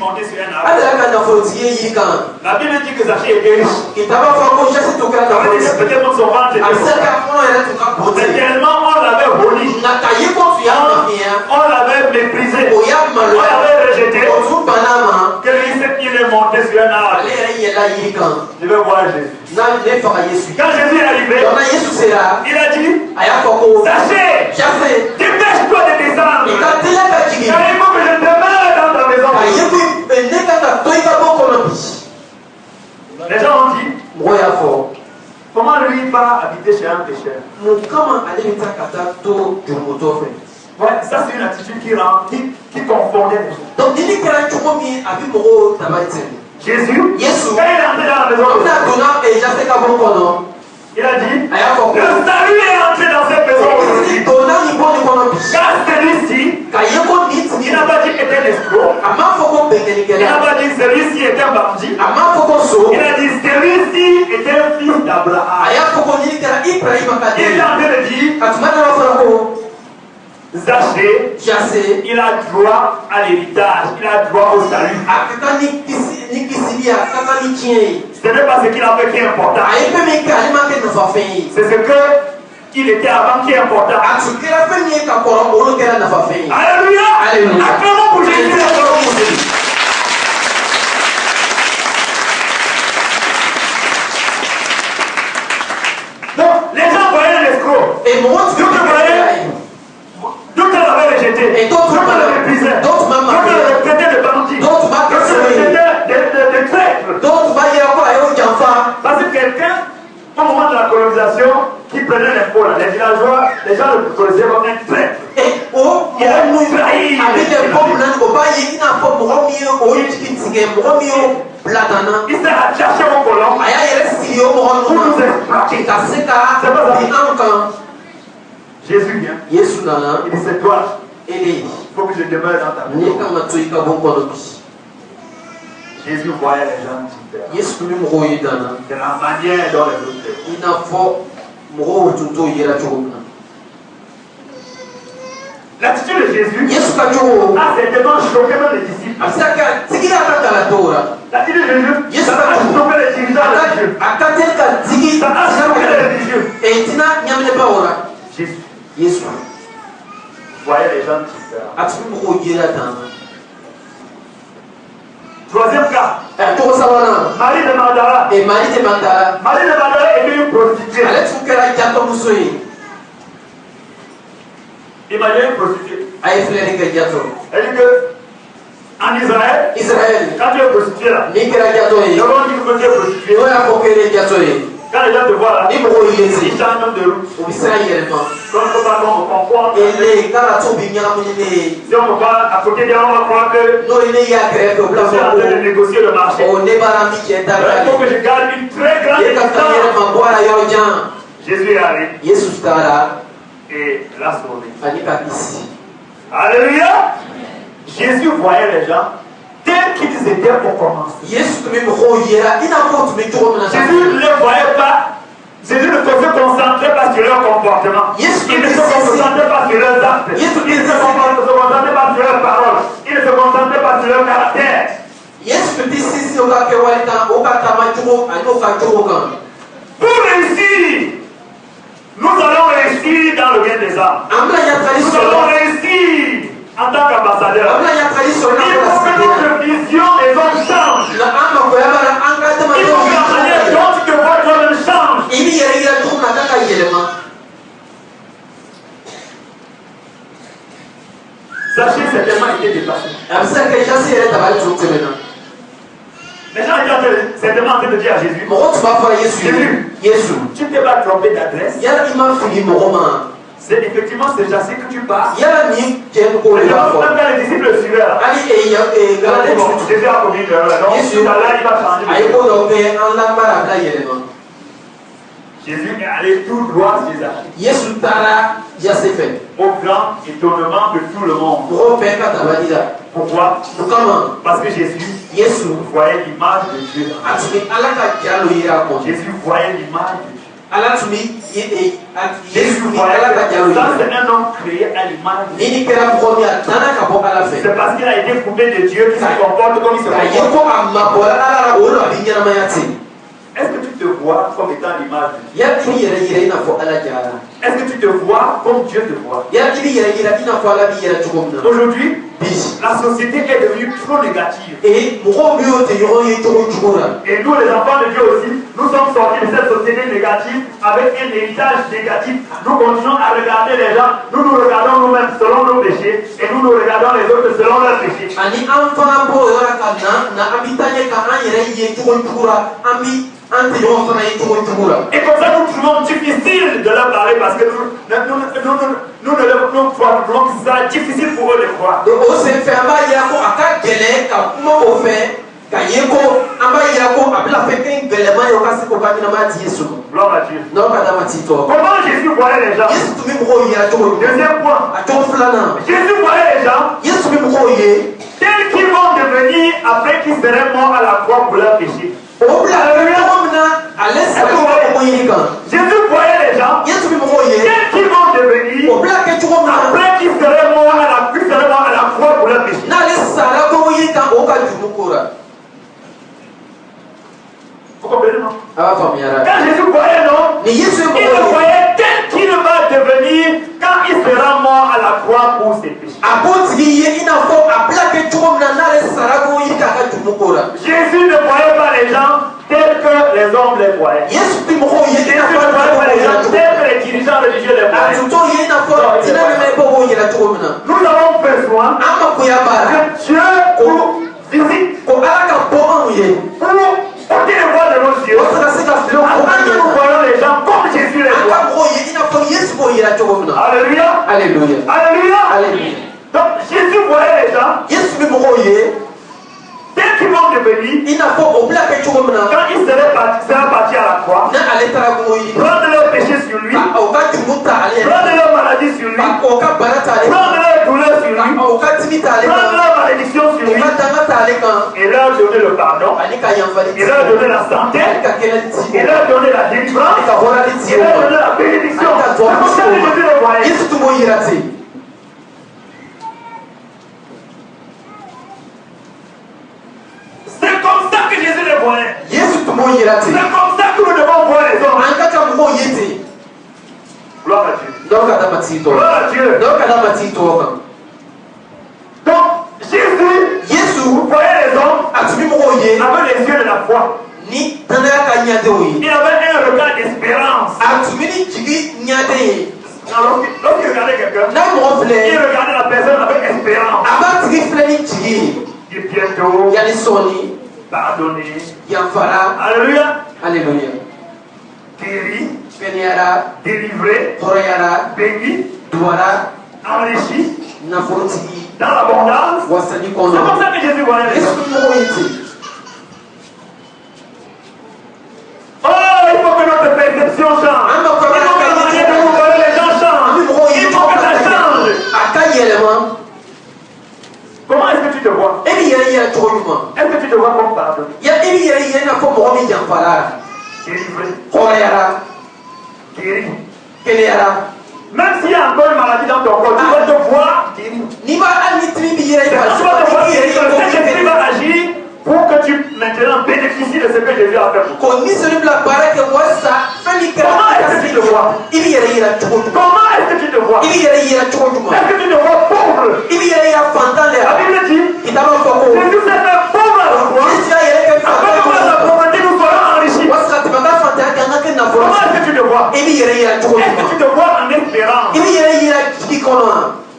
monter sur un arbre. La La Bible dit que Zachée était riche. Peut-être son ventre était gros. Mais tellement on l'avait honni, on l'avait méprisé, on l'avait rejeté, qu'il est monté sur un arbre. Je vais voir Jésus. Quand Jésus est arrivé, il a dit, Zachée, dépêche-toi de descendre. Car il faut que je demeure dans ta maison. Les gens ont dit, comment lui va habiter chez un pécheur? Ouais, ça c'est une attitude qui confondait les gens. Jésus, quand il est entré dans la maison, il a dit, le salut est entré dans cette maison aujourd'hui. Car celui-ci, il n'a pas dit qu'il était un escroc. Il n'a pas dit celui-ci était un bandit. Il a dit celui-ci était un fils d'Abraham. Il est en train de dire, Zachée, il a droit à l'héritage, il a droit au salut. Ce n'est pas ce qu'il a fait qui est important. C'est ce qu'il était avant qui est important. Alléluia! Acclamons pour Jésus. Donc, les gens voyaient l'escroc. D'autres l'avaient rejeté. D'autres l'avaient méprisé. D'autres l'avaient traité de bandit. D'autres l'avaient traité de traître. Parce que quelqu'un, au moment de la colonisation, qui prenait l'impôt, les villageois, les gens le connaissaient comme un traître. Il a trahi. Il s'est cherché au colon pour nous exploiter. C'est pas ça. Jésus vient. Il dit c'est toi. Il faut que je demeure dans ta maison. Jésus voyait les gens différents. De la manière dont les autres étaient. L'attitude de Jésus a certainement choqué même les disciples. L'attitude de Jésus, ça a choqué les dirigeants religieux. Ça a choqué les religieux. Jésus voyait les gens différents. Troisième cas, Marie de Magdala. Marie de Magdala était une prostituée. Imaginez une prostituée. Elle dit que en Israël, quand tu es prostituée là, d'abord on dit que tu es prostituée. Quand les gens te voient là, ils changent même de route. Quand on ne peut pas comprendre. Si on me voit à côté d'elle, on va croire que je suis en train de négocier le marché. Il faut que je garde une très grande distance. Jésus est allé et l'a sauvé. Alléluia! Jésus voyait les gens tels qu'ils étaient pour commencer. Jésus ne les voyait pas. Jésus ne se concentrait pas sur leur comportement. Il ne se concentrait pas sur leurs actes. Il ne se concentrait pas sur leurs paroles. Il ne se concentrait pas sur leur caractère. Pour réussir, nous allons réussir dans le bien des âmes. Nous allons réussir en tant qu'ambassadeur. Il faut que notre vision des hommes change. Il faut que la manière dont tu te vois toi-même change. Zachée certainement été dépassé. Les gens étaient certainement en train de dire à Jésus, Jésus, tu ne t'es pas trompé d'adresse. C'est effectivement c'est Zachée que tu parles. Même quand les disciples le suivaient là. Jésus a commis une erreur. Donc tout à l'heure il va changer. Jésus est allé tout droit chez Zachée. Au grand étonnement de tout le monde. Pourquoi? Parce que Jésus voyait l'image de Dieu. Jésus voyait l'image de Dieu. Jésus voyait que ça, c'est un homme créé à l'image de Dieu. C'est parce qu'il a été coupé de Dieu qu'il se comporte comme il se comporte. Est-ce que tu te vois comme étant l'image de Dieu? Est-ce que tu te vois comme Dieu te voit? Aujourd'hui, la société est devenue trop négative. Et nous, les enfants de Dieu aussi, nous sommes sortis de cette société négative avec un héritage négatif. Nous continuons à regarder les gens, nous nous regardons nous-mêmes selon nos péchés et nous nous regardons les autres selon leurs péchés. Et comme ça, nous trouvons difficile de leur parler parce que nous ne trouvons que c'est difficile pour eux de croire. Gloire à Dieu. Comment Jésus voyait les gens? Deuxième point. Jésus voyait les gens tels qu'ils vont devenir après qu'ils seraient morts à la croix pour leur péché. Jésus voyait les gens tels qu'ils vont devenir après qu'ils seraient morts à la croix pour leur péché. Vous comprenez, non? Quand Jésus voyait l'homme, il le voyait tel qu'il va devenir quand il sera mort à la croix pour ses péchés. Jésus ne voyait pas les gens tels que les hommes les voyaient. Jésus ne voyait pas les gens tels que les dirigeants religieux les voyaient. Nous avons besoin que Dieu nous visite pour ôter les voiles de nos yeux, afin que nous voyons les gens comme Jésus les voit. Alléluia. Alléluia. Alléluia. Donc Jésus voyait les gens tels qu'ils vont devenir quand il sera parti à la croix, prendre leurs péchés sur lui, prendre leurs maladies sur lui, prendre leurs douleurs sur lui, prendre leurs malédictions sur lui, et leur donner le pardon, et leur donner la santé, et leur donner la délivrance, et leur donner la bénédiction. C'est comme ça que Jésus le voyait. C'est comme ça que Jésus le voyait. C'est comme ça que nous devons voir les hommes. Gloire à Dieu. Gloire à Dieu. Donc, Jésus voyait les hommes avec les yeux de la foi. Il avait un regard d'espérance. Lorsqu'il regardait quelqu'un, il regardait la personne avec espérance. Bientôt, pardonné, alléluia, guéri, délivré, béni, enrichi, dans l'abondance. C'est comme ça que Jésus voyait les gens. Oh, il faut que notre perception change. Il faut que la manière dont nous voyons les gens change. Il faut que ça change. Comment est-ce que tu te vois? Est-ce que tu te vois comme pardonné? Délivré. Guéri. Même s'il y a encore une maladie dans ton corps, tu vas te voir guéri. Tu vas te voir guéri. Le Saint-Esprit va agir pour que tu maintenant bénéficies de ce que Jésus a fait pour toi. Comment est-ce que tu te vois? Comment est-ce que tu te vois? Est-ce que tu te vois pauvre? La Bible dit Jésus s'est fait pauvre à la croix afin que par la pauvreté nous soyons enrichis. Comment est-ce que tu te vois? Est-ce que tu te vois en espérance?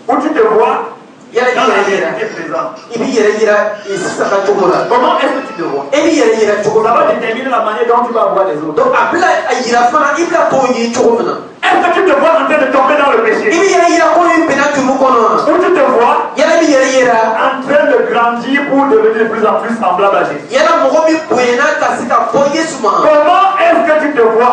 Ou tu te vois dans la réalité présente? Comment est-ce que tu te vois? Ça va déterminer la manière dont tu vas voir les autres. Est-ce que tu te vois en train de tomber dans le péché? Ou tu te vois en train de grandir pour devenir de plus en plus semblable à Jésus? Comment est-ce que tu te vois?